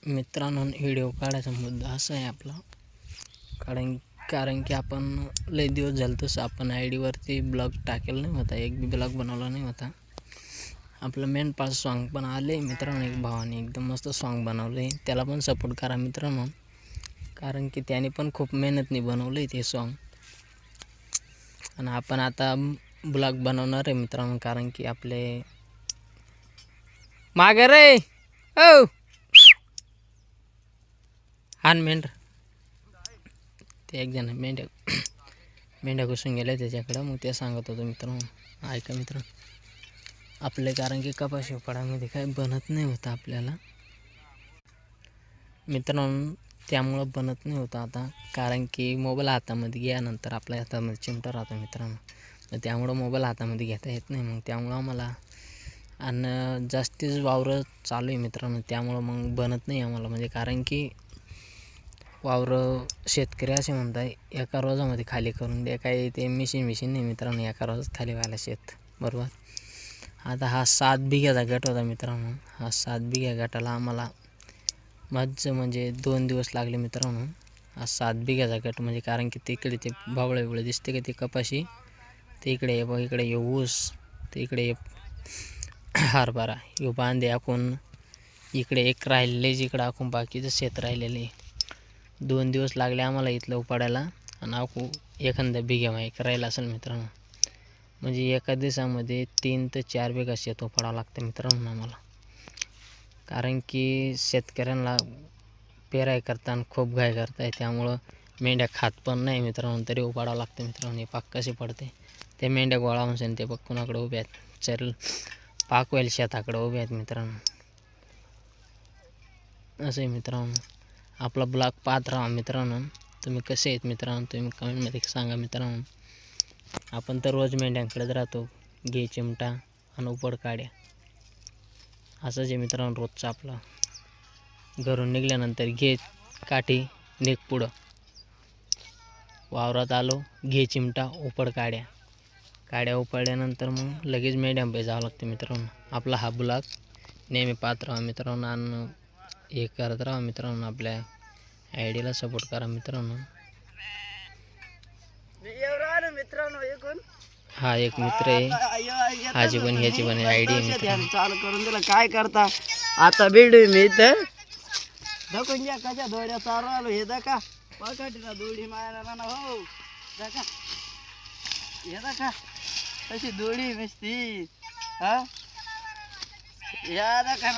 मित्रांनो, व्हिडिओ काढायचा मुद्दा असा आहे आपला, कारण की आपण लय दिवस झाले तसं आपण आय डीवरती ब्लॉग टाकेल नाही होता, एक बी ब्लॉग बनवला नाही होता. आपलं मेन पास सॉन्ग पण आले मित्रांनो, एक भावाने एकदम मस्त सॉन्ग बनवलं आहे, त्याला पण सपोर्ट करा मित्रांनो, कारण की त्याने पण खूप मेहनतने बनवलं आहे ते सॉन्ग. आणि आपण आता ब्लॉग बनवणार आहे मित्रांनो, कारण की आपले मागे रे ओ हान मेंढर ते एक जण मेंढ्या घुसून गेल्या त्याच्याकडं, मग ते सांगत होतो मित्रांनो. ऐका मित्र, आपले कारण की कपाशी उपाडामध्ये काही बनत नाही होतं आपल्याला मित्रांनो, त्यामुळं बनत नाही होतं आता, कारण की मोबाईल हातामध्ये घ्यानंतर आपल्या हातामध्ये चिमटा राहतो मित्रांनो, तर त्यामुळं मोबाईल हातामध्ये घेता येत नाही. मग त्यामुळं आम्हाला आणि जास्तीच वावरं चालू आहे मित्रांनो, त्यामुळं मग बनत नाही आम्हाला, म्हणजे कारण की वावरं शेतकरी असे म्हणताय एका रोजामध्ये खाली करून द्या, काही ते मिशीन नाही मित्रांनो, एका रोजात खाली व्हायला शेत बरोबर. आता हा 7 बिघ्याचा गट होता मित्रांनो, हा 7 बिघ्या गटाला आम्हाला म्हणजे 2 दिवस लागले मित्रांनो. हा 7 बिघ्याचा गट म्हणजे कारण की तिकडे ते बावळे दिसते का ते कपाशी, ते इकडे इकडे ऊस, ते इकडे हरभरा, यो बांधे आखून इकडे एक राहिलेले, जिकडं आखून बाकीचं शेत राहिलेले. 2 दिवस लागले आम्हाला इथलं उपाडायला, आणि आखू एखाद्या बिघ्या माहीत राहिला असेल मित्रांनो, म्हणजे एका दिवसामध्ये 3 ते 4 बिघा शेत उपाडावं लागतं मित्रांनो आम्हाला, कारण की शेतकऱ्यांना पेराय करताना खूप घाई करताय, त्यामुळं मेंढ्या खात पण नाही मित्रांनो, तरी उपाडावं लागतं मित्रांनो. हे पाक कशी पडते, ते मेंढ्या गोळा म्हणून ते बघ कुणाकडे उभे आहेत, चल पाक व्हायला शेताकडे उभे आहेत मित्रांनो. असं आहे मित्रांनो, आपला ब्लॉग पाहत राहा मित्रांनो. तुम्ही कसे आहेत मित्रांनो, तुम्ही कमेंटमध्ये सांगा मित्रांनो. आपण तर रोज मेंढ्यांकडेच राहतो, घे चिमटा आणि उपड काड्या, असंच आहे मित्रांनो रोजचं आपलं. घरून निघाल्यानंतर घे काठी, निघ पुढं, वावरात आलो घे चिमटा, उपड काड्या उपडल्यानंतर मग लगेच मेंढ्यांपाशी जावं लागतं मित्रांनो. आपला हा ब्लॉग नेहमी पाहत राहा मित्रांनो, आणि हे करत राहा मित्रांनो, आपल्या आय डीला सपोर्ट करा मित्रांनो. हा एक मित्र आहे, हाची पण ह्याची पण आय डी चालू करून दिला. काय करता आता बिल्डू मी इथं दाखवून घ्या कशा दोड्या चालू आलो, हे दाखा पकाटीला दोडी मारायला ना हो, दाखा हे दाखा तशी दोडी नुसती, हा या दाखा.